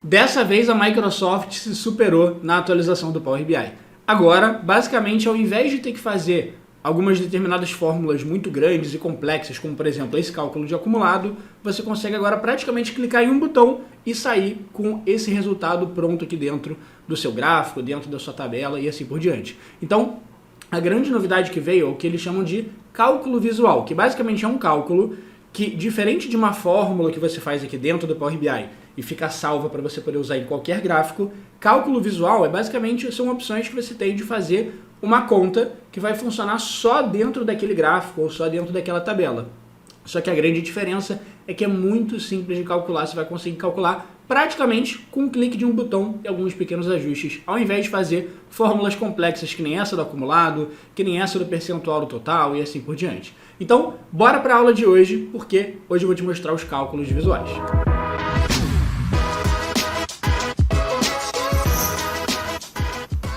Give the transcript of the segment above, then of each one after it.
Dessa vez a Microsoft se superou na atualização do Power BI. Agora, basicamente, ao invés de ter que fazer algumas determinadas fórmulas muito grandes e complexas, como por exemplo esse cálculo de acumulado, você consegue agora praticamente clicar em um botão e sair com esse resultado pronto aqui dentro do seu gráfico, dentro da sua tabela e assim por diante. Então, a grande novidade que veio é o que eles chamam de cálculo visual, que basicamente é um cálculo que, diferente de uma fórmula que você faz aqui dentro do Power BI e fica salva para você poder usar em qualquer gráfico, cálculo visual são opções que você tem de fazer uma conta que vai funcionar só dentro daquele gráfico ou só dentro daquela tabela. Só que a grande diferença é que é muito simples de calcular, você vai conseguir calcular praticamente com um clique de um botão e alguns pequenos ajustes, ao invés de fazer fórmulas complexas que nem essa do acumulado, que nem essa do percentual do total e assim por diante. Então, bora para a aula de hoje, porque hoje eu vou te mostrar os cálculos visuais.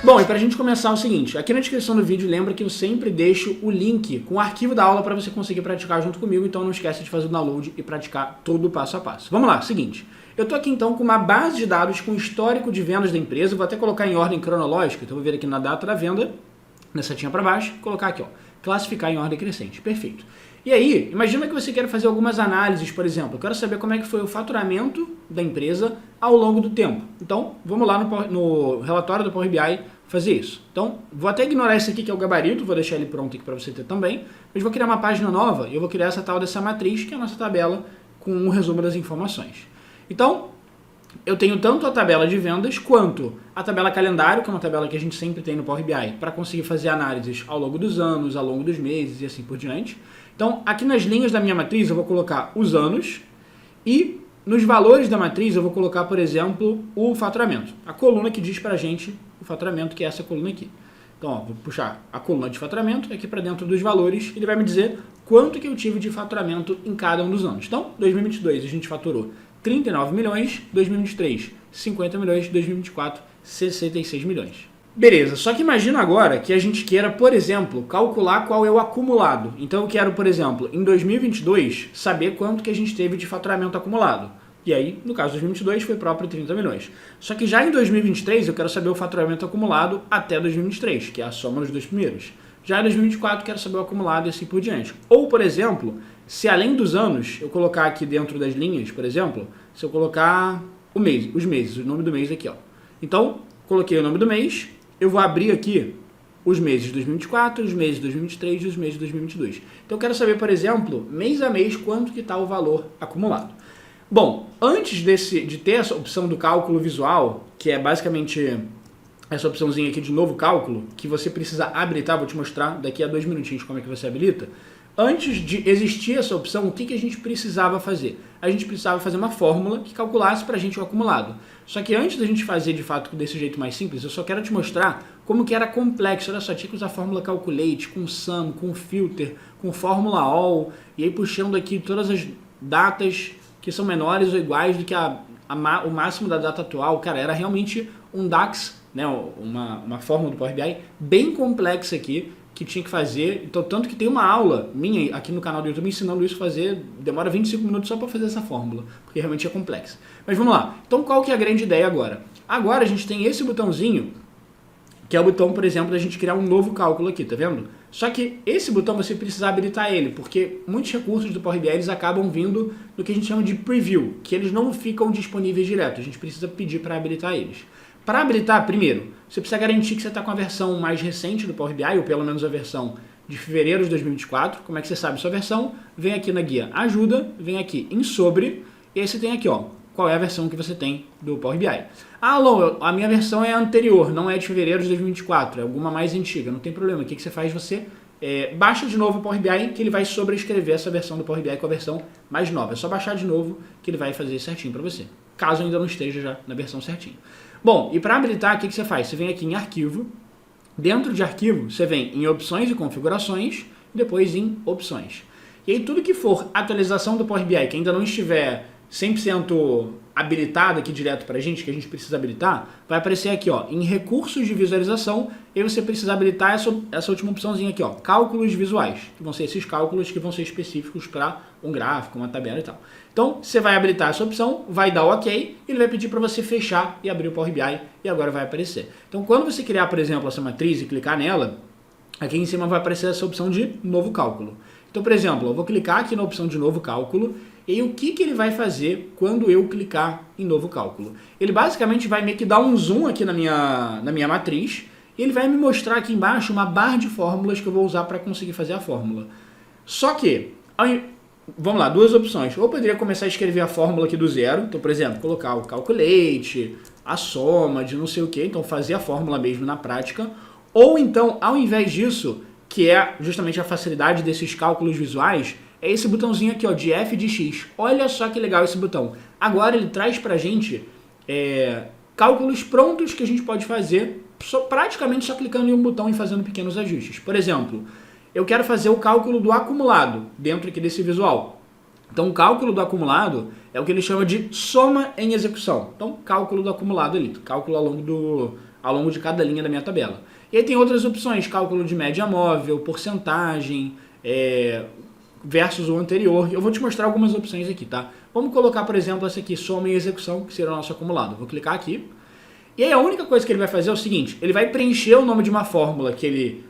Bom, e para a gente começar é o seguinte, aqui na descrição do vídeo lembra que eu sempre deixo o link com o arquivo da aula para você conseguir praticar junto comigo, então não esquece de fazer o download e praticar todo o passo a passo. Vamos lá, seguinte, eu estou aqui então com uma base de dados com histórico de vendas da empresa, vou até colocar em ordem cronológica, então vou vir aqui na data da venda, na setinha para baixo, colocar aqui, ó, classificar em ordem crescente, perfeito. E aí, imagina que você quer fazer algumas análises, por exemplo, eu quero saber como é que foi o faturamento da empresa ao longo do tempo. Então, vamos lá no relatório do Power BI fazer isso. Então, vou até ignorar esse aqui que é o gabarito, vou deixar ele pronto aqui para você ter também, mas vou criar uma página nova e eu vou criar essa tal dessa matriz, que é a nossa tabela com um resumo das informações. Então, eu tenho tanto a tabela de vendas quanto a tabela calendário, que é uma tabela que a gente sempre tem no Power BI, para conseguir fazer análises ao longo dos anos, ao longo dos meses e assim por diante. Então, aqui nas linhas da minha matriz eu vou colocar os anos e nos valores da matriz eu vou colocar, por exemplo, o faturamento. A coluna que diz pra gente o faturamento, que é essa coluna aqui. Então, ó, vou puxar a coluna de faturamento aqui para dentro dos valores, ele vai me dizer quanto que eu tive de faturamento em cada um dos anos. Então, 2022 a gente faturou 39 milhões, 2023 50 milhões, 2024 66 milhões. Beleza, só que imagina agora que a gente queira, por exemplo, calcular qual é o acumulado. Então eu quero, por exemplo, em 2022, saber quanto que a gente teve de faturamento acumulado. E aí, no caso de 2022, foi próprio 30 milhões. Só que já em 2023, eu quero saber o faturamento acumulado até 2023, que é a soma dos dois primeiros. Já em 2024, eu quero saber o acumulado e assim por diante. Ou, por exemplo, se além dos anos, eu colocar aqui dentro das linhas, por exemplo, se eu colocar o mês, os meses, o nome do mês aqui, ó. Então, coloquei o nome do mês, eu vou abrir aqui os meses de 2024, os meses de 2023 e os meses de 2022. Então eu quero saber, por exemplo, mês a mês, quanto que está o valor acumulado. Bom, antes de ter essa opção do cálculo visual, que é basicamente essa opçãozinha aqui de novo cálculo, que você precisa habilitar, vou te mostrar daqui a 2 minutinhos como é que você habilita. Antes de existir essa opção, o que a gente precisava fazer? A gente precisava fazer uma fórmula que calculasse para a gente o acumulado. Só que antes da gente fazer de fato desse jeito mais simples, eu só quero te mostrar como que era complexo. Olha só, tinha que usar a fórmula calculate, com sum, com filter, com fórmula all, e aí puxando aqui todas as datas que são menores ou iguais do que o máximo da data atual. Cara, era realmente um DAX, né, uma fórmula do Power BI bem complexa aqui, que tinha que fazer, então tanto que tem uma aula minha aqui no canal do YouTube ensinando isso a fazer, demora 25 minutos só para fazer essa fórmula, porque realmente é complexa. Mas vamos lá, então qual que é a grande ideia agora? Agora a gente tem esse botãozinho, que é o botão, por exemplo, da gente criar um novo cálculo aqui, tá vendo? Só que esse botão você precisa habilitar ele, porque muitos recursos do Power BI eles acabam vindo do que a gente chama de preview, que eles não ficam disponíveis direto, a gente precisa pedir para habilitar eles. Para habilitar, primeiro, você precisa garantir que você está com a versão mais recente do Power BI, ou pelo menos a versão de fevereiro de 2024. Como é que você sabe sua versão? Vem aqui na guia Ajuda, vem aqui em Sobre, e aí você tem aqui, ó, qual é a versão que você tem do Power BI. Ah, Lô, a minha versão é anterior, não é de fevereiro de 2024, é alguma mais antiga, não tem problema. O que você faz? Você baixa de novo o Power BI, que ele vai sobrescrever essa versão do Power BI com a versão mais nova. É só baixar de novo que ele vai fazer certinho para você, caso ainda não esteja já na versão certinha. Bom, e para habilitar, o que você faz? Você vem aqui em Arquivo, dentro de Arquivo, você vem em Opções e Configurações, depois em Opções. E aí tudo que for atualização do Power BI, que ainda não estiver 100% habilitada aqui direto pra gente, que a gente precisa habilitar, vai aparecer aqui, ó, em recursos de visualização, e você precisa habilitar essa última opçãozinha aqui, ó, cálculos visuais, que vão ser esses cálculos que vão ser específicos para um gráfico, uma tabela e tal. Então, você vai habilitar essa opção, vai dar o OK, ele vai pedir para você fechar e abrir o Power BI, e agora vai aparecer. Então, quando você criar, por exemplo, essa matriz e clicar nela, aqui em cima vai aparecer essa opção de novo cálculo. Então, por exemplo, eu vou clicar aqui na opção de novo cálculo, e o que ele vai fazer quando eu clicar em novo cálculo? Ele basicamente vai meio que dar um zoom aqui na minha matriz, e ele vai me mostrar aqui embaixo uma barra de fórmulas que eu vou usar para conseguir fazer a fórmula. Só que, vamos lá, duas opções. Ou eu poderia começar a escrever a fórmula aqui do zero, então, por exemplo, colocar o calculate, a soma de não sei o que, então fazer a fórmula mesmo na prática. Ou então, ao invés disso, que é justamente a facilidade desses cálculos visuais, é esse botãozinho aqui, ó, de F de X. Olha só que legal esse botão. Agora ele traz pra gente cálculos prontos que a gente pode fazer praticamente só clicando em um botão e fazendo pequenos ajustes. Por exemplo, eu quero fazer o cálculo do acumulado dentro aqui desse visual. Então, o cálculo do acumulado é o que ele chama de soma em execução. Então, cálculo do acumulado ali, cálculo ao longo de cada linha da minha tabela. E aí tem outras opções, cálculo de média móvel, porcentagem, versus o anterior. Eu vou te mostrar algumas opções aqui, tá? Vamos colocar, por exemplo, essa aqui, soma em execução, que será o nosso acumulado. Vou clicar aqui. E aí a única coisa que ele vai fazer é o seguinte, ele vai preencher o nome de uma fórmula que ele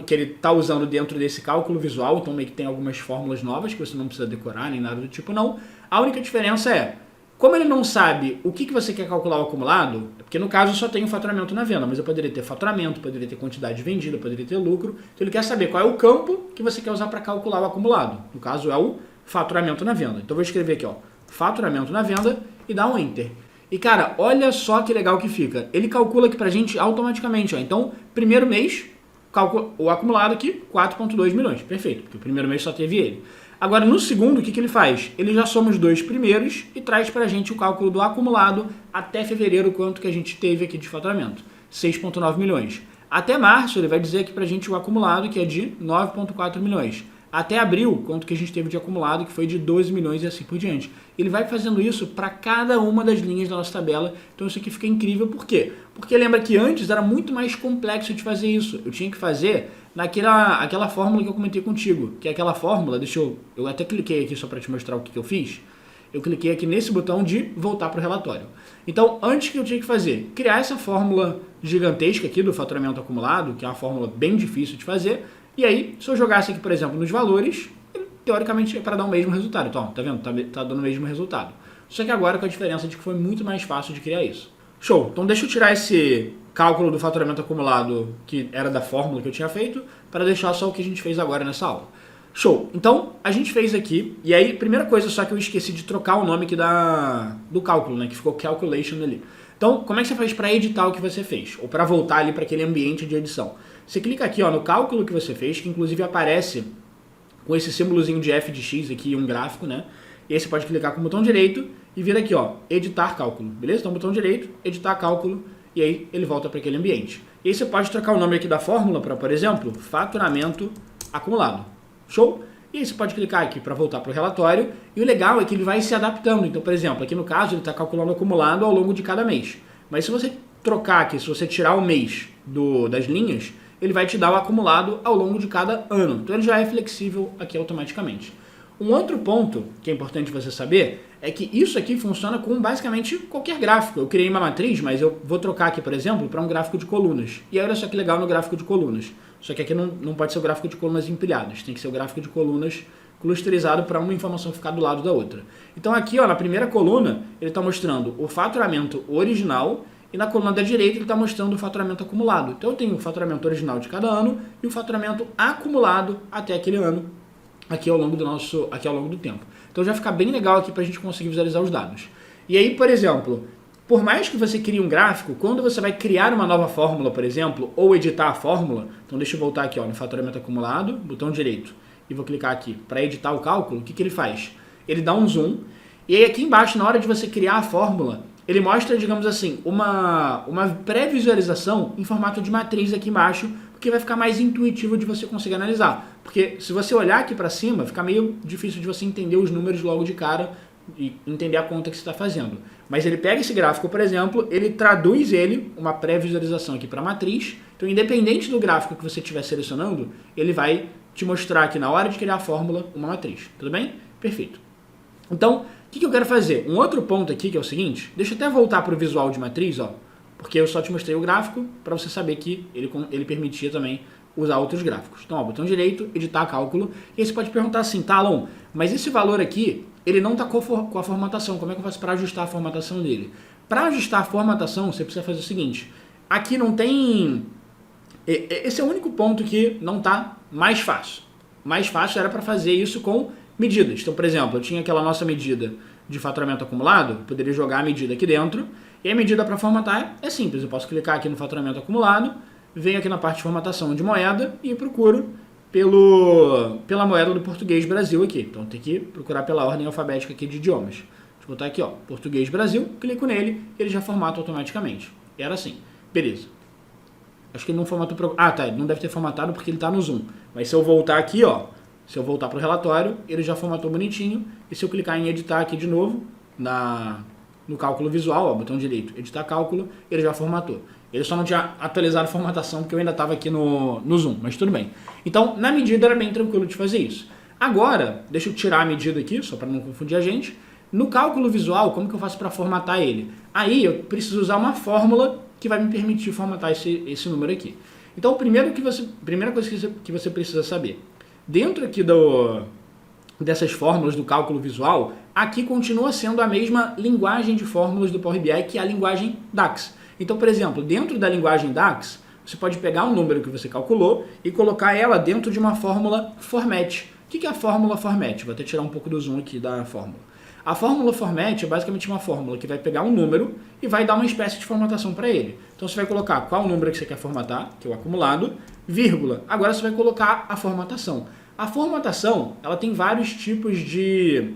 está usando dentro desse cálculo visual, então meio que tem algumas fórmulas novas que você não precisa decorar nem nada do tipo, não. A única diferença é, como ele não sabe o que você quer calcular o acumulado, porque no caso só tem o faturamento na venda, mas eu poderia ter faturamento, poderia ter quantidade vendida, poderia ter lucro, então ele quer saber qual é o campo que você quer usar para calcular o acumulado. No caso é o faturamento na venda. Então eu vou escrever aqui, ó, faturamento na venda e dar um Enter. E cara, olha só que legal que fica. Ele calcula aqui pra gente automaticamente, ó. Então, primeiro mês, o acumulado aqui, 4,2 milhões. Perfeito, porque o primeiro mês só teve ele. Agora, no segundo, o que ele faz? Ele já soma os dois primeiros e traz pra gente o cálculo do acumulado até fevereiro, quanto que a gente teve aqui de faturamento. 6,9 milhões. Até março, ele vai dizer aqui pra gente o acumulado, que é de 9,4 milhões. Até abril, quanto que a gente teve de acumulado, que foi de 12 milhões e assim por diante. Ele vai fazendo isso para cada uma das linhas da nossa tabela, então isso aqui fica incrível. Por quê? Porque lembra que antes era muito mais complexo de fazer isso. Eu tinha que fazer aquela fórmula que eu comentei contigo, que é aquela fórmula, eu até cliquei aqui só para te mostrar o que eu fiz. Eu cliquei aqui nesse botão de voltar para o relatório. Então, antes que eu tinha que fazer, criar essa fórmula gigantesca aqui do faturamento acumulado, que é uma fórmula bem difícil de fazer. E aí, se eu jogasse aqui, por exemplo, nos valores, teoricamente é para dar o mesmo resultado. Então, tá vendo? Tá dando o mesmo resultado. Só que agora com a diferença de que foi muito mais fácil de criar isso. Show! Então deixa eu tirar esse cálculo do faturamento acumulado que era da fórmula que eu tinha feito, para deixar só o que a gente fez agora nessa aula. Show! Então, a gente fez aqui, e aí, primeira coisa só que eu esqueci de trocar o nome aqui do cálculo, né? Que ficou calculation ali. Então, como é que você faz para editar o que você fez? Ou para voltar ali para aquele ambiente de edição? Você clica aqui, ó, no cálculo que você fez, que inclusive aparece com esse símbolozinho de F de X aqui, um gráfico, né? E aí você pode clicar com o botão direito e vir aqui, ó, editar cálculo, beleza? Então, botão direito, editar cálculo, e aí ele volta para aquele ambiente. E aí você pode trocar o nome aqui da fórmula para, por exemplo, faturamento acumulado. Show? E aí você pode clicar aqui para voltar para o relatório, e o legal é que ele vai se adaptando. Então, por exemplo, aqui no caso ele está calculando o acumulado ao longo de cada mês. Mas se você trocar aqui, se você tirar o mês das linhas, ele vai te dar o acumulado ao longo de cada ano. Então ele já é flexível aqui automaticamente. Um outro ponto que é importante você saber é que isso aqui funciona com basicamente qualquer gráfico. Eu criei uma matriz, mas eu vou trocar aqui, por exemplo, para um gráfico de colunas. E aí olha só que legal no gráfico de colunas. Só que aqui não pode ser o gráfico de colunas empilhadas, tem que ser o gráfico de colunas clusterizado para uma informação ficar do lado da outra. Então aqui, ó, na primeira coluna, ele está mostrando o faturamento original, e na coluna da direita ele está mostrando o faturamento acumulado. Então eu tenho o faturamento original de cada ano e o faturamento acumulado até aquele ano, aqui ao longo do tempo. Então já fica bem legal aqui para a gente conseguir visualizar os dados. E aí, por exemplo, por mais que você crie um gráfico, quando você vai criar uma nova fórmula, por exemplo, ou editar a fórmula, então deixa eu voltar aqui, ó, no faturamento acumulado, botão direito, e vou clicar aqui para editar o cálculo. O que ele faz? Ele dá um zoom, e aí aqui embaixo, na hora de você criar a fórmula, ele mostra, digamos assim, uma pré-visualização em formato de matriz aqui embaixo, porque vai ficar mais intuitivo de você conseguir analisar. Porque se você olhar aqui para cima, fica meio difícil de você entender os números logo de cara e entender a conta que você está fazendo. Mas ele pega esse gráfico, por exemplo, ele traduz ele, uma pré-visualização aqui para a matriz. Então, independente do gráfico que você estiver selecionando, ele vai te mostrar aqui na hora de criar a fórmula uma matriz. Tudo bem? Perfeito. Então, o que eu quero fazer? Um outro ponto aqui que é o seguinte, deixa eu até voltar para o visual de matriz, ó, porque eu só te mostrei o gráfico para você saber que ele permitia também usar outros gráficos. Então, ó, botão direito, editar cálculo, e aí você pode perguntar assim, tá, Alon, mas esse valor aqui, ele não está com a formatação, como é que eu faço para ajustar a formatação dele? Para ajustar a formatação, você precisa fazer o seguinte, aqui não tem... Esse é o único ponto que não está mais fácil. Mais fácil era para fazer isso com medidas. Então, por exemplo, eu tinha aquela nossa medida de faturamento acumulado, eu poderia jogar a medida aqui dentro, e a medida para formatar é simples, eu posso clicar aqui no faturamento acumulado, venho aqui na parte de formatação de moeda e procuro pela moeda do português Brasil aqui. Então tem que procurar pela ordem alfabética aqui de idiomas. Deixa eu botar aqui, ó, português Brasil, clico nele, ele já formata automaticamente. Era assim, beleza. Acho que ele não formatou... Ah, tá, ele não deve ter formatado porque ele está no zoom. Mas se eu voltar aqui, ó, se eu voltar para o relatório, ele já formatou bonitinho. E se eu clicar em editar aqui de novo, no cálculo visual, ó, botão direito, editar cálculo, ele já formatou. Ele só não tinha atualizado a formatação porque eu ainda estava aqui no zoom, mas tudo bem. Então, na medida era bem tranquilo de fazer isso. Agora, deixa eu tirar a medida aqui, só para não confundir a gente. No cálculo visual, como que eu faço para formatar ele? Aí eu preciso usar uma fórmula que vai me permitir formatar esse número aqui. Então, primeira coisa que você precisa saber. Dentro aqui dessas fórmulas do cálculo visual, aqui continua sendo a mesma linguagem de fórmulas do Power BI, que é a linguagem DAX. Então, por exemplo, dentro da linguagem DAX, você pode pegar um número que você calculou e colocar ela dentro de uma fórmula format. O que é a fórmula format? Vou até tirar um pouco do zoom aqui da fórmula. A fórmula format é basicamente uma fórmula que vai pegar um número e vai dar uma espécie de formatação para ele. Então você vai colocar qual número que você quer formatar, que é o acumulado, vírgula. Agora você vai colocar a formatação. A formatação, ela tem vários tipos de...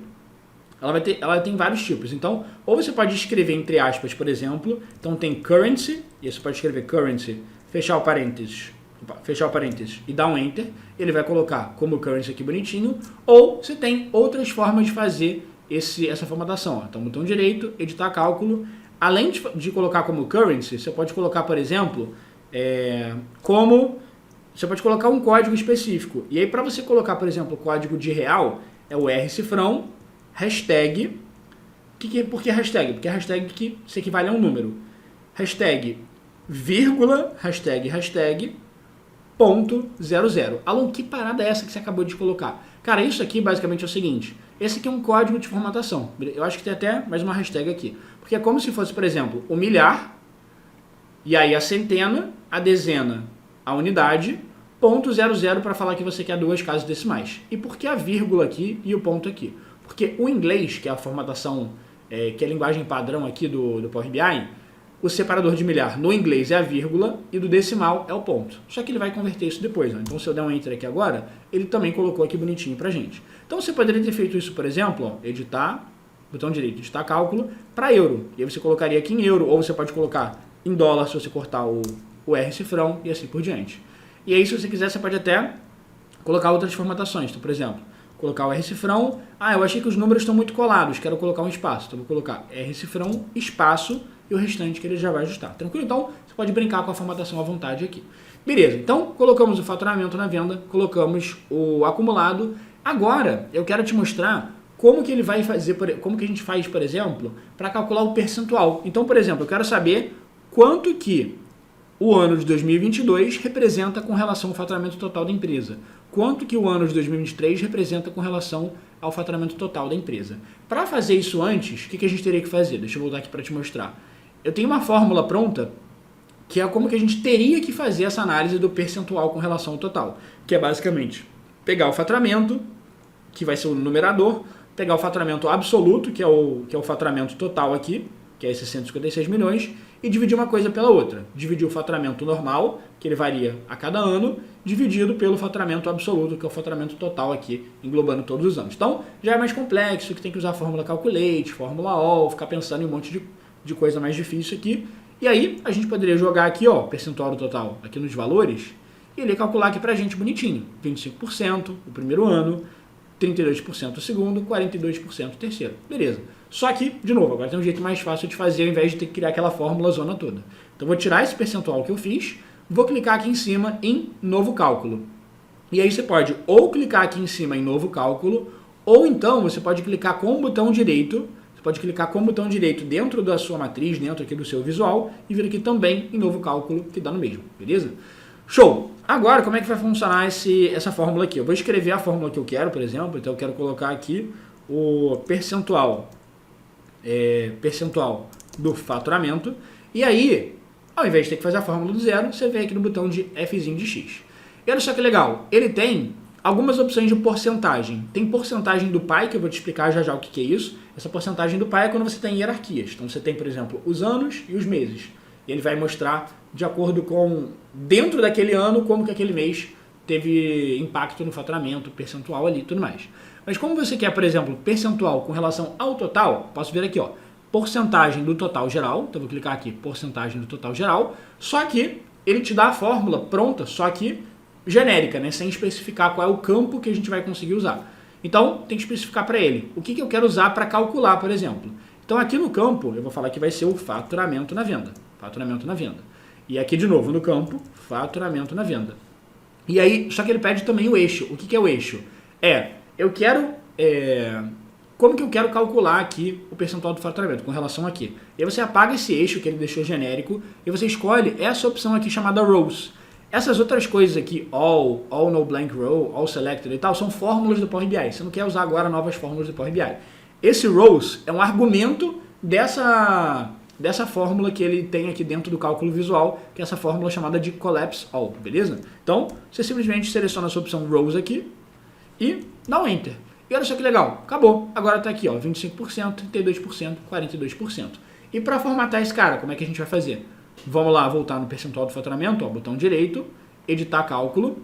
Ela tem vários tipos. Então, ou você pode escrever entre aspas, por exemplo. Então tem currency, e você pode escrever currency, fechar o parênteses e dar um enter. Ele vai colocar como currency aqui bonitinho. Ou você tem outras formas de fazer essa formatação. Ó. Então, botão direito, editar cálculo. Além de colocar como currency, você pode colocar, por exemplo, você pode colocar um código específico. E aí, para você colocar, por exemplo, o código de real, é o R-cifrão, hashtag. Por que hashtag? Porque hashtag que se equivale a um número. Hashtag, vírgula, hashtag, ponto 00. Alon, que parada é essa que você acabou de colocar? Cara, isso aqui basicamente é o seguinte. Esse aqui é um código de formatação. Eu acho que tem até mais uma hashtag aqui. Porque é como se fosse, por exemplo, o milhar, e aí a centena, a dezena, a unidade, ponto 00 para falar que você quer duas casas decimais. E por que a vírgula aqui e o ponto aqui? Porque o inglês, que é a formatação, que é a linguagem padrão aqui do Power BI, o separador de milhar no inglês é a vírgula e do decimal é o ponto. Só que ele vai converter isso depois. Né? Então, se eu der um enter aqui agora, ele também colocou aqui bonitinho pra gente. Então, você poderia ter feito isso, por exemplo, ó, editar, botão direito, editar cálculo, para euro. E aí você colocaria aqui em euro, ou você pode colocar em dólar se você cortar o R-cifrão e assim por diante. E aí, se você quiser, você pode até colocar outras formatações. Então, por exemplo, colocar o R-cifrão. Ah, eu achei que os números estão muito colados, quero colocar um espaço. Então, vou colocar R-cifrão, espaço, e o restante que ele já vai ajustar. Tranquilo? Então, você pode brincar com a formatação à vontade aqui. Beleza, então colocamos o faturamento na venda, colocamos o acumulado. Agora, eu quero te mostrar como que ele vai fazer, como que a gente faz, por exemplo, para calcular o percentual. Então, por exemplo, eu quero saber quanto que o ano de 2022 representa com relação ao faturamento total da empresa. Quanto que o ano de 2023 representa com relação ao faturamento total da empresa. Para fazer isso antes, o que a gente teria que fazer? Deixa eu voltar aqui para te mostrar. Eu tenho uma fórmula pronta, que é como que a gente teria que fazer essa análise do percentual com relação ao total. Que é basicamente pegar o faturamento, que vai ser o numerador, pegar o faturamento absoluto, que é o faturamento total aqui, que é esses 156 milhões, e dividir uma coisa pela outra. Dividir o faturamento normal, que ele varia a cada ano, dividido pelo faturamento absoluto, que é o faturamento total aqui, englobando todos os anos. Então, já é mais complexo, que tem que usar a fórmula calculate, fórmula all, ficar pensando em um monte de coisa mais difícil aqui. E aí, a gente poderia jogar aqui, ó, percentual do total aqui nos valores, e ele calcular aqui pra gente bonitinho. 25% o primeiro ano, 32% o segundo, 42% o terceiro. Beleza. Só que, de novo, agora tem um jeito mais fácil de fazer ao invés de ter que criar aquela fórmula zona toda. Então vou tirar esse percentual que eu fiz, vou clicar aqui em cima em novo cálculo. E aí você pode ou clicar aqui em cima em novo cálculo, ou então você pode clicar com o botão direito, dentro da sua matriz, dentro aqui do seu visual, e vir aqui também em novo cálculo, que dá no mesmo, beleza? Show! Agora, como é que vai funcionar essa fórmula aqui? Eu vou escrever a fórmula que eu quero, por exemplo, então eu quero colocar aqui o percentual do faturamento, e aí, ao invés de ter que fazer a fórmula do zero, você vem aqui no botão de Fzinho de X. E olha só que legal, ele tem algumas opções de porcentagem. Tem porcentagem do pai, que eu vou te explicar já já o que é isso. Essa porcentagem do pai é quando você tem hierarquias. Então você tem, por exemplo, os anos e os meses. E ele vai mostrar de acordo com, dentro daquele ano, como que aquele mês teve impacto no faturamento, percentual ali e tudo mais. Mas como você quer, por exemplo, percentual com relação ao total, posso ver aqui, ó, porcentagem do total geral. Então eu vou clicar aqui, porcentagem do total geral. Só que ele te dá a fórmula pronta, só que genérica, né? Sem especificar qual é o campo que a gente vai conseguir usar. Então, tem que especificar para ele o que eu quero usar para calcular, por exemplo. Então, aqui no campo, eu vou falar que vai ser o faturamento na venda. Faturamento na venda. E aqui, de novo, no campo, faturamento na venda. E aí, só que ele pede também o eixo. O que é o eixo? Eu quero... como que eu quero calcular aqui o percentual do faturamento com relação aqui? E aí você apaga esse eixo que ele deixou genérico e você escolhe essa opção aqui chamada Rows. Essas outras coisas aqui, all no blank row, all selected e tal, são fórmulas do Power BI. Você não quer usar agora novas fórmulas do Power BI. Esse rows é um argumento dessa fórmula que ele tem aqui dentro do cálculo visual, que é essa fórmula chamada de collapse all, beleza? Então, você simplesmente seleciona a sua opção rows aqui e dá um enter. E olha só que legal, acabou. Agora está aqui, ó, 25%, 32%, 42%. E para formatar esse cara, como é que a gente vai fazer? Vamos lá, voltar no percentual do faturamento, ó, botão direito, editar cálculo.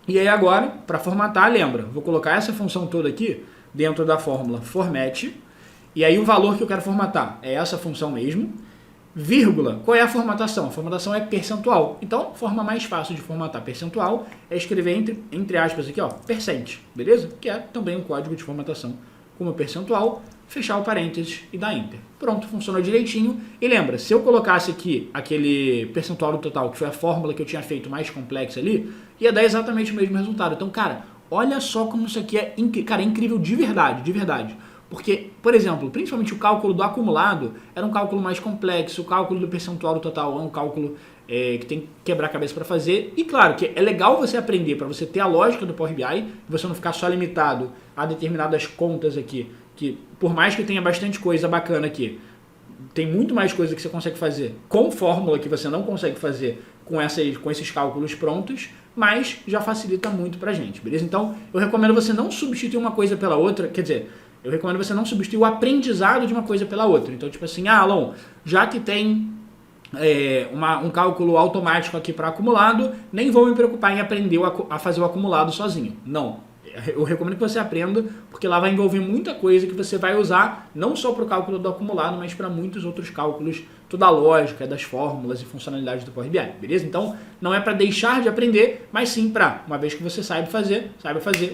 E aí agora, para formatar, lembra, vou colocar essa função toda aqui dentro da fórmula format. E aí o valor que eu quero formatar é essa função mesmo. Vírgula, qual é a formatação? A formatação é percentual. Então, forma mais fácil de formatar percentual é escrever entre aspas aqui, ó, %, beleza? Que é também um código de formatação como percentual, fechar o parênteses e dar enter. Pronto, funcionou direitinho. E lembra, se eu colocasse aqui aquele percentual do total, que foi a fórmula que eu tinha feito mais complexa ali, ia dar exatamente o mesmo resultado. Então, cara, olha só como isso aqui é incrível de verdade, de verdade. Porque, por exemplo, principalmente o cálculo do acumulado era um cálculo mais complexo, o cálculo do percentual do total é um cálculo que tem que quebrar a cabeça para fazer. E claro que é legal você aprender para você ter a lógica do Power BI, você não ficar só limitado a determinadas contas aqui, que por mais que tenha bastante coisa bacana aqui, tem muito mais coisa que você consegue fazer com fórmula que você não consegue fazer com esses cálculos prontos, mas já facilita muito pra gente, beleza? Então, eu recomendo você não substituir uma coisa pela outra, quer dizer, eu recomendo você não substituir o aprendizado de uma coisa pela outra. Então, tipo assim, Alon, já que tem um cálculo automático aqui para acumulado, nem vou me preocupar em aprender a fazer o acumulado sozinho. Não. Eu recomendo que você aprenda, porque lá vai envolver muita coisa que você vai usar, não só para o cálculo do acumulado, mas para muitos outros cálculos, toda a lógica das fórmulas e funcionalidades do Power BI, beleza? Então, não é para deixar de aprender, mas sim para, uma vez que você saiba fazer,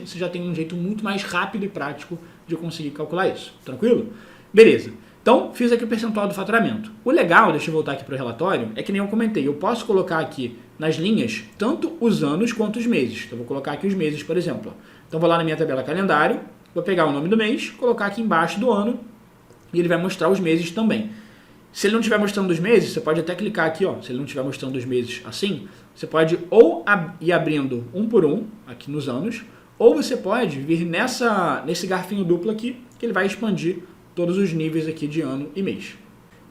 você já tem um jeito muito mais rápido e prático de conseguir calcular isso. Tranquilo? Beleza. Então, fiz aqui o percentual do faturamento. O legal, deixa eu voltar aqui para o relatório, é que nem eu comentei, eu posso colocar aqui nas linhas tanto os anos quanto os meses. Então, vou colocar aqui os meses, por exemplo. Então, vou lá na minha tabela calendário, vou pegar o nome do mês, colocar aqui embaixo do ano e ele vai mostrar os meses também. Se ele não estiver mostrando os meses, você pode até clicar aqui, ó. Se ele não estiver mostrando os meses assim, você pode ou ir abrindo um por um, aqui nos anos, ou você pode vir nesse garfinho duplo aqui, que ele vai expandir todos os níveis aqui de ano e mês.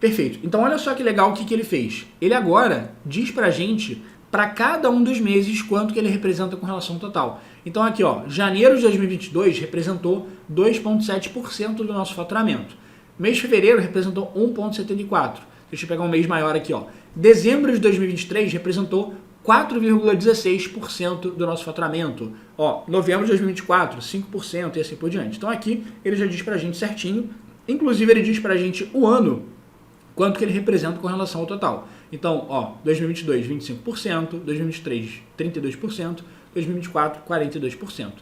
Perfeito. Então, olha só que legal o que ele fez. Ele agora diz pra gente, para cada um dos meses, quanto que ele representa com relação ao total. Então, aqui, ó, janeiro de 2022 representou 2,7% do nosso faturamento. Mês de fevereiro representou 1,74%. Deixa eu pegar um mês maior aqui, ó. Dezembro de 2023 representou 4,16% do nosso faturamento. Ó, novembro de 2024, 5% e assim por diante. Então, aqui ele já diz pra gente certinho. Inclusive, ele diz pra gente o ano, quanto que ele representa com relação ao total. Então, ó, 2022, 25%, 2023, 32%, 2024, 42%.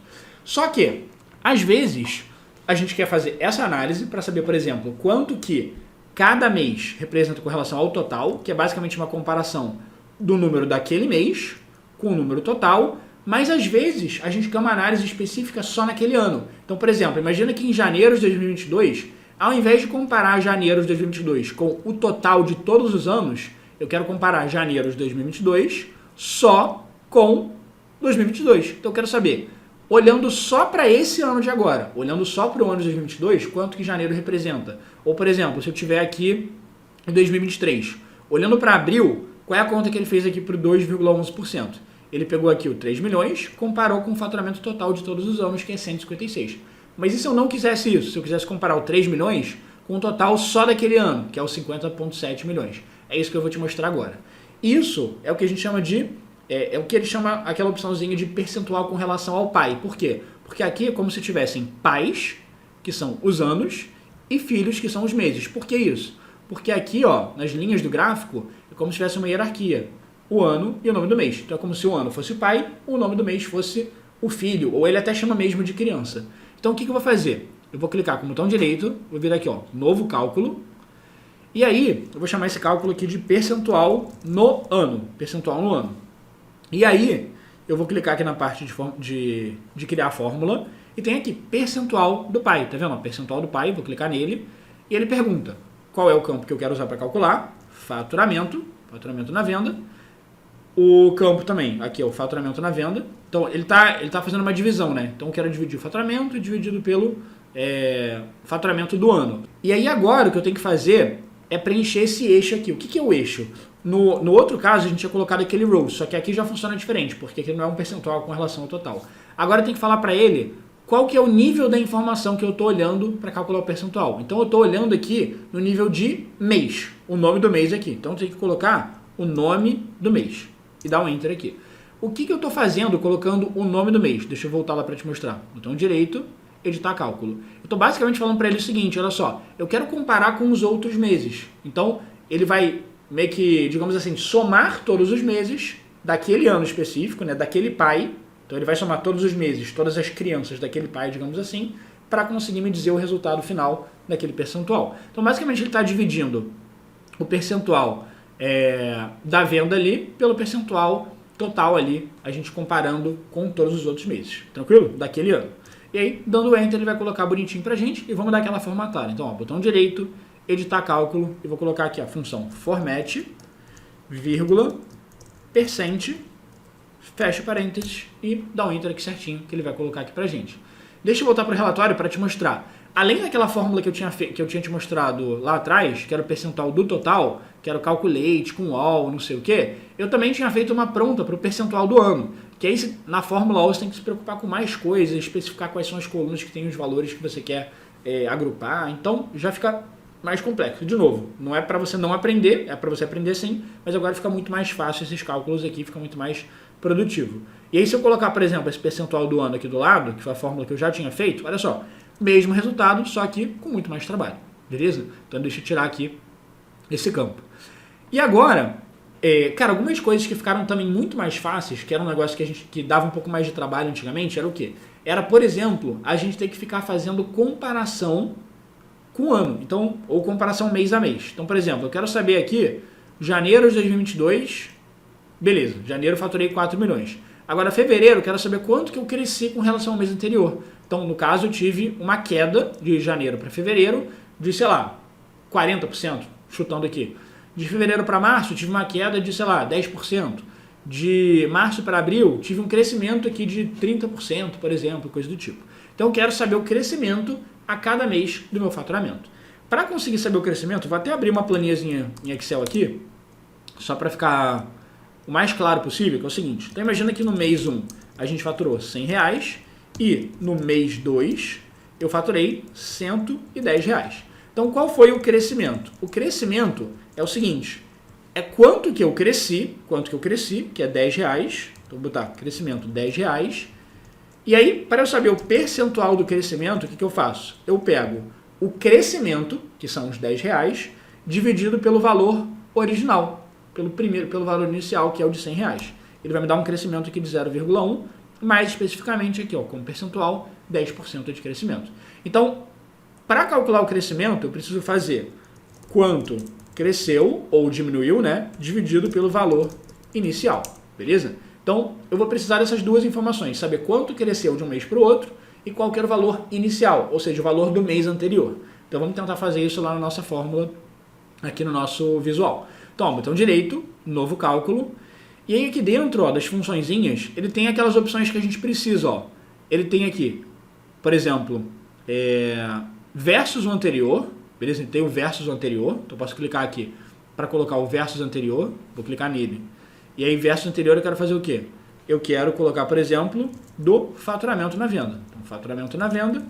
Só que Às vezes, a gente quer fazer essa análise para saber, por exemplo, quanto que cada mês representa com relação ao total, que é basicamente uma comparação do número daquele mês com o número total, mas às vezes a gente quer uma análise específica só naquele ano. Então, por exemplo, imagina que em janeiro de 2022, ao invés de comparar janeiro de 2022 com o total de todos os anos, eu quero comparar janeiro de 2022 só com 2022. Então eu quero saber, olhando só para esse ano de agora, olhando só para o ano de 2022, quanto que janeiro representa? Ou, por exemplo, se eu tiver aqui em 2023, olhando para abril, qual é a conta que ele fez aqui para o 2,11%? Ele pegou aqui o 3 milhões, comparou com o faturamento total de todos os anos, que é 156. Mas e se eu não quisesse isso? Se eu quisesse comparar o 3 milhões com o total só daquele ano, que é o 50,7 milhões. É isso que eu vou te mostrar agora. Isso é o que a gente chama de... É o que ele chama aquela opçãozinha de percentual com relação ao pai. Por quê? Porque aqui é como se tivessem pais, que são os anos, e filhos, que são os meses. Por que isso? Porque aqui, ó, nas linhas do gráfico, é como se tivesse uma hierarquia. O ano e o nome do mês. Então é como se o ano fosse o pai, o nome do mês fosse o filho, ou ele até chama mesmo de criança. Então o que eu vou fazer? Eu vou clicar com o botão direito, vou vir aqui, ó, novo cálculo, e aí eu vou chamar esse cálculo aqui de percentual no ano. Percentual no ano. E aí eu vou clicar aqui na parte de criar a fórmula, e tem aqui percentual do pai, tá vendo? Percentual do pai, vou clicar nele, e ele pergunta qual é o campo que eu quero usar para calcular, faturamento na venda. O campo também, aqui é o faturamento na venda. Então ele tá fazendo uma divisão, né? Então eu quero dividir o faturamento dividido pelo faturamento do ano. E aí agora o que eu tenho que fazer é preencher esse eixo aqui. O que é o eixo? No outro caso a gente tinha colocado aquele row, só que aqui já funciona diferente, porque aqui não é um percentual com relação ao total. Agora eu tenho que falar para ele qual que é o nível da informação que eu estou olhando para calcular o percentual. Então eu estou olhando aqui no nível de mês, o nome do mês aqui. Então eu tenho que colocar o nome do mês. E dar um Enter aqui. O que eu estou fazendo colocando o nome do mês? Deixa eu voltar lá para te mostrar. Botão direito, editar cálculo. Eu estou basicamente falando para ele o seguinte, olha só, eu quero comparar com os outros meses. Então, ele vai meio que, digamos assim, somar todos os meses daquele ano específico, né, daquele pai. Então, ele vai somar todos os meses, todas as crianças daquele pai, digamos assim, para conseguir me dizer o resultado final daquele percentual. Então, basicamente, ele está dividindo o percentual da venda ali pelo percentual total ali, a gente comparando com todos os outros meses, tranquilo? Daquele ano. E aí, dando Enter, ele vai colocar bonitinho pra gente e vamos dar aquela formatada. Então, ó, botão direito, editar cálculo, e vou colocar aqui a função format, vírgula, percent, fecha parênteses e dá um Enter aqui certinho, que ele vai colocar aqui pra gente. Deixa eu voltar pro relatório para te mostrar. Além daquela fórmula que eu tinha te mostrado lá atrás, que era o percentual do total, que era o calculate com all, não sei o que, eu também tinha feito uma pronta para o percentual do ano. Que aí na fórmula all você tem que se preocupar com mais coisas, especificar quais são as colunas que têm os valores que você quer agrupar. Então já fica mais complexo. De novo, não é para você não aprender, é para você aprender sim, mas agora fica muito mais fácil esses cálculos aqui, fica muito mais produtivo. E aí se eu colocar, por exemplo, esse percentual do ano aqui do lado, que foi a fórmula que eu já tinha feito, olha só, mesmo resultado, só que com muito mais trabalho, beleza? Então deixa eu tirar aqui esse campo. E agora, cara, algumas coisas que ficaram também muito mais fáceis, que era um negócio que dava um pouco mais de trabalho antigamente, era o quê? Era, por exemplo, a gente ter que ficar fazendo comparação com o ano, então, ou comparação mês a mês. Então, por exemplo, eu quero saber aqui, janeiro de 2022, beleza, janeiro eu faturei 4 milhões. Agora, fevereiro, eu quero saber quanto que eu cresci com relação ao mês anterior. Então, no caso, eu tive uma queda de janeiro para fevereiro de, sei lá, 40%, chutando aqui. De fevereiro para março, eu tive uma queda de, sei lá, 10%. De março para abril, tive um crescimento aqui de 30%, por exemplo, coisa do tipo. Então, eu quero saber o crescimento a cada mês do meu faturamento. Para conseguir saber o crescimento, vou até abrir uma planilhazinha em Excel aqui, só para ficar o mais claro possível, que é o seguinte. Então, imagina que no mês 1 a gente faturou R$100 e no mês 2 eu faturei R$110. Então, qual foi o crescimento? O crescimento é o seguinte, é quanto que eu cresci, que é R$10, então vou botar crescimento R$10, e aí, para eu saber o percentual do crescimento, o que eu faço? Eu pego o crescimento, que são os R$10, dividido pelo valor original, pelo valor inicial, que é o de R$100. Ele vai me dar um crescimento aqui de 0,1, mais especificamente aqui, ó, como percentual, 10% de crescimento. Então, para calcular o crescimento, eu preciso fazer quanto cresceu ou diminuiu, né, dividido pelo valor inicial, beleza? Então, eu vou precisar dessas duas informações, saber quanto cresceu de um mês para o outro e qual que era o valor inicial, ou seja, o valor do mês anterior. Então, vamos tentar fazer isso lá na nossa fórmula, aqui no nosso visual. Então, botão direito, novo cálculo, e aí aqui dentro, ó, das funçõezinhas, ele tem aquelas opções que a gente precisa, ó. Ele tem aqui, por exemplo, versus o anterior, beleza? Tem o versus o anterior, então eu posso clicar aqui para colocar o versus anterior, vou clicar nele. E aí versus anterior eu quero fazer o quê? Eu quero colocar, por exemplo, do faturamento na venda. Então, faturamento na venda,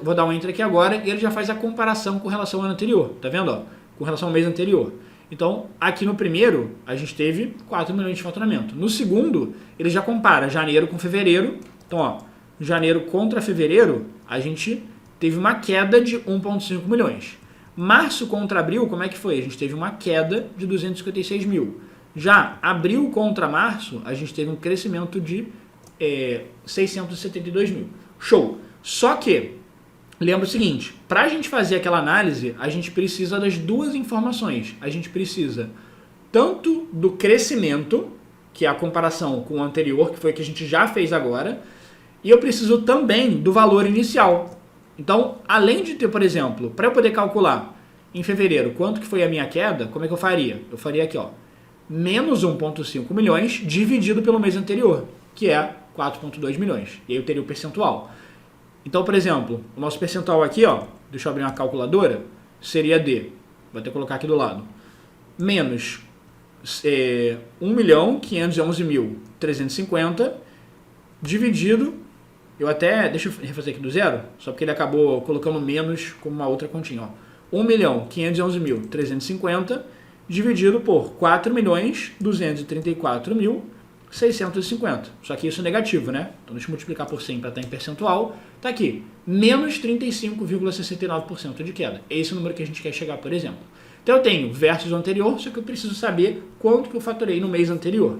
vou dar um enter aqui agora e ele já faz a comparação com relação ao ano anterior, tá vendo? Ó? Com relação ao mês anterior. Então, aqui no primeiro, a gente teve 4 milhões de faturamento. No segundo, ele já compara janeiro com fevereiro. Então, ó, janeiro contra fevereiro, a gente teve uma queda de 1,5 milhões. Março contra abril, como é que foi? A gente teve uma queda de 256 mil. Já abril contra março, a gente teve um crescimento de 672 mil. Show! Só que, lembra o seguinte, para a gente fazer aquela análise, a gente precisa das duas informações. A gente precisa tanto do crescimento, que é a comparação com o anterior, que foi o que a gente já fez agora, e eu preciso também do valor inicial. Então, além de ter, por exemplo, para eu poder calcular em fevereiro quanto que foi a minha queda, como é que eu faria? Eu faria aqui, ó, menos 1,5 milhões dividido pelo mês anterior, que é 4,2 milhões. E aí eu teria o percentual. Então, por exemplo, o nosso percentual aqui, ó, deixa eu abrir uma calculadora, seria de, vou até colocar aqui do lado, menos 1.511.350 dividido, deixa eu refazer aqui do zero, só porque ele acabou colocando menos como uma outra continha, ó, 1.511.350 dividido por 4.234.650. Só que isso é negativo, né? Então deixa eu multiplicar por 100 para estar em percentual. Tá aqui, menos 35,69% de queda. Esse é o número que a gente quer chegar, por exemplo. Então eu tenho versus o anterior, só que eu preciso saber quanto que eu faturei no mês anterior.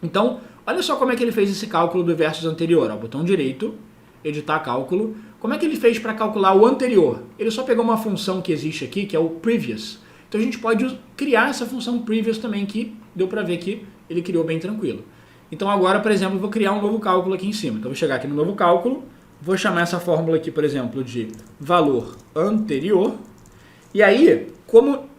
Então, olha só como é que ele fez esse cálculo do versus anterior. Ó, botão direito, editar cálculo. Como é que ele fez para calcular o anterior? Ele só pegou uma função que existe aqui, que é o previous. Então a gente pode criar essa função previous também, que deu para ver que ele criou bem tranquilo. Então agora, por exemplo, eu vou criar um novo cálculo aqui em cima. Então eu vou chegar aqui no novo cálculo, vou chamar essa fórmula aqui, por exemplo, de valor anterior. E aí, como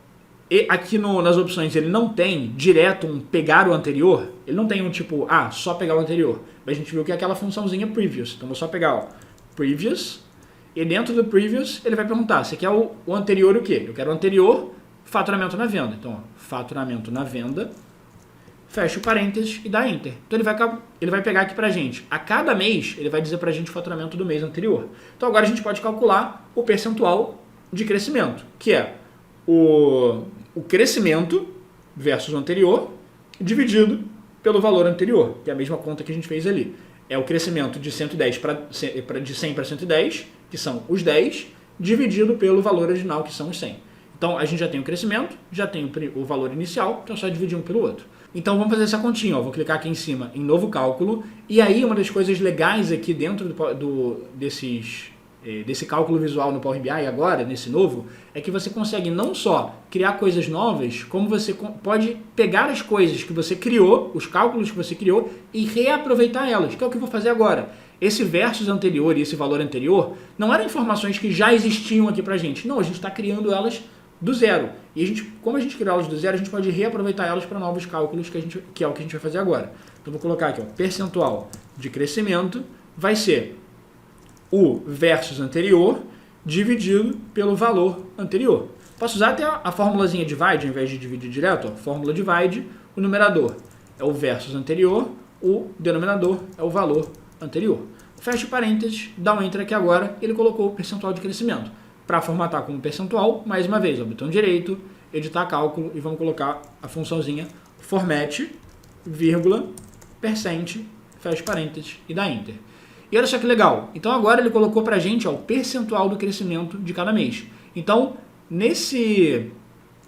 aqui nas opções ele não tem direto um pegar o anterior, ele não tem um tipo, só pegar o anterior. Mas a gente viu que é aquela funçãozinha previous. Então vou só pegar, ó, previous, e dentro do previous ele vai perguntar, você quer o anterior o quê? Eu quero o anterior faturamento na venda. Então, ó, faturamento na venda, fecha o parênteses e dá enter. Então ele vai pegar aqui pra gente, a cada mês ele vai dizer pra gente o faturamento do mês anterior. Então agora a gente pode calcular o percentual de crescimento, que é o crescimento versus o anterior dividido pelo valor anterior, que é a mesma conta que a gente fez ali. É o crescimento de 110 de 100 para 110, que são os 10, dividido pelo valor original, que são os 100. Então a gente já tem o crescimento, já tem o valor inicial, então é só dividir um pelo outro. Então vamos fazer essa continha, ó. Vou clicar aqui em cima em novo cálculo, e aí uma das coisas legais aqui dentro desse cálculo visual no Power BI agora, nesse novo, é que você consegue não só criar coisas novas, como você pode pegar as coisas que você criou, os cálculos que você criou, e reaproveitar elas, que é o que eu vou fazer agora. Esse versus anterior e esse valor anterior não eram informações que já existiam aqui pra gente. Não, a gente está criando elas do zero. E como a gente criou elas do zero, a gente pode reaproveitar elas para novos cálculos, que é o que a gente vai fazer agora. Então vou colocar aqui, ó, percentual de crescimento vai ser o versus anterior dividido pelo valor anterior. Posso usar até a formulazinha divide, ao invés de dividir direto, ó, fórmula divide, o numerador é o versus anterior, o denominador é o valor anterior. Fecha parênteses, dá um enter aqui agora, ele colocou o percentual de crescimento. Para formatar como percentual, mais uma vez, ó, botão direito, editar cálculo, e vamos colocar a funçãozinha format, vírgula, percent, fecha parênteses e dá enter. E olha só que legal, então agora ele colocou pra gente, ó, o percentual do crescimento de cada mês. Então, nesse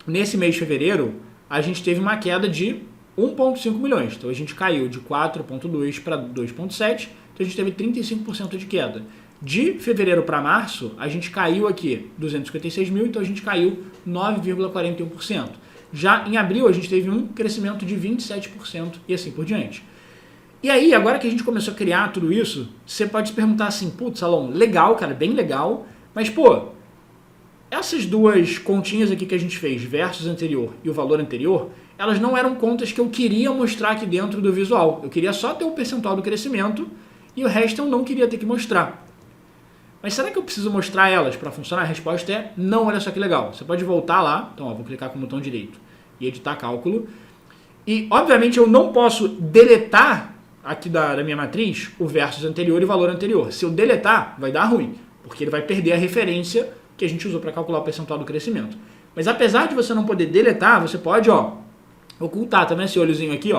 mês de fevereiro, a gente teve uma queda de 1,5 milhões. Então a gente caiu de 4,2 para 2,7, então a gente teve 35% de queda. De fevereiro para março, a gente caiu aqui 256 mil, então a gente caiu 9,41%. Já em abril, a gente teve um crescimento de 27% e assim por diante. E aí, agora que a gente começou a criar tudo isso, você pode se perguntar assim, putz, Salom, legal, cara, bem legal, mas, pô, essas duas continhas aqui que a gente fez, versus anterior e o valor anterior, elas não eram contas que eu queria mostrar aqui dentro do visual. Eu queria só ter o percentual do crescimento e o resto eu não queria ter que mostrar. Mas será que eu preciso mostrar elas para funcionar? A resposta é não, olha só que legal. Você pode voltar lá, então ó, vou clicar com o botão direito e editar cálculo. E, obviamente, eu não posso deletar aqui da minha matriz o versus anterior e o valor anterior. Se eu deletar, vai dar ruim, porque ele vai perder a referência que a gente usou para calcular o percentual do crescimento. Mas apesar de você não poder deletar, você pode ocultar. Tá vendo esse olhozinho aqui?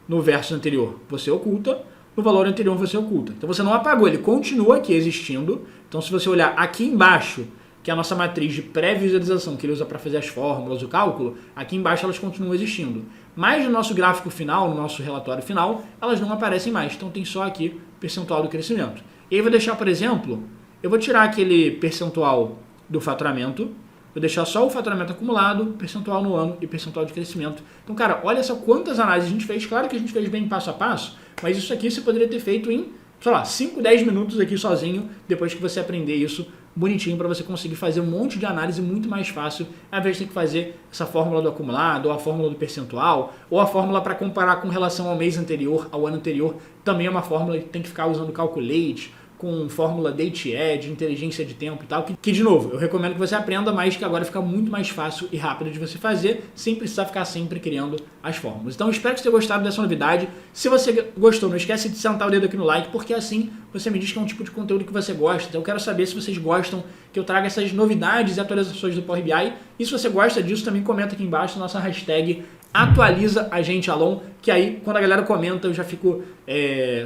No versus anterior você oculta, no valor anterior você oculta. Então você não apagou, ele continua aqui existindo. Então se você olhar aqui embaixo, que é a nossa matriz de pré-visualização que ele usa para fazer as fórmulas, o cálculo, aqui embaixo elas continuam existindo. Mas no nosso gráfico final, no nosso relatório final, elas não aparecem mais. Então tem só aqui percentual do crescimento. E aí eu vou deixar, por exemplo, eu vou tirar aquele percentual do faturamento, vou deixar só o faturamento acumulado, percentual no ano e percentual de crescimento. Então, cara, olha só quantas análises a gente fez. Claro que a gente fez bem passo a passo, mas isso aqui você poderia ter feito em, sei lá, 5, 10 minutos aqui sozinho, depois que você aprender isso bonitinho para você conseguir fazer um monte de análise muito mais fácil, ao invés de ter que fazer essa fórmula do acumulado, ou a fórmula do percentual, ou a fórmula para comparar com relação ao mês anterior, ao ano anterior. Também é uma fórmula que tem que ficar usando calculate, com fórmula date edge, inteligência de tempo e tal, que de novo, eu recomendo que você aprenda, mas que agora fica muito mais fácil e rápido de você fazer, sem precisar ficar sempre criando as fórmulas. Então, espero que você tenha gostado dessa novidade. Se você gostou, não esquece de sentar o dedo aqui no like, porque assim você me diz que é um tipo de conteúdo que você gosta. Então, eu quero saber se vocês gostam que eu traga essas novidades e atualizações do Power BI. E se você gosta disso, também comenta aqui embaixo na nossa hashtag atualiza a gente, Alon, que aí quando a galera comenta eu já fico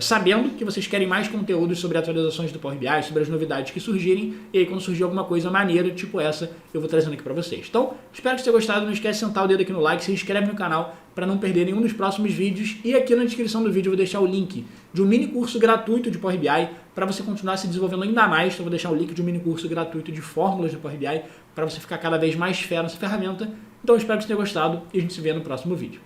sabendo que vocês querem mais conteúdos sobre atualizações do Power BI, sobre as novidades que surgirem, e aí quando surgir alguma coisa maneira, tipo essa, eu vou trazendo aqui pra vocês. Então, espero que você tenha gostado, não esquece de sentar o dedo aqui no like, se inscreve no canal para não perder nenhum dos próximos vídeos, e aqui na descrição do vídeo eu vou deixar o link de um mini curso gratuito de Power BI para você continuar se desenvolvendo ainda mais. Então eu vou deixar o link de um mini curso gratuito de fórmulas do Power BI para você ficar cada vez mais fera nessa ferramenta. Então eu espero que você tenha gostado e a gente se vê no próximo vídeo.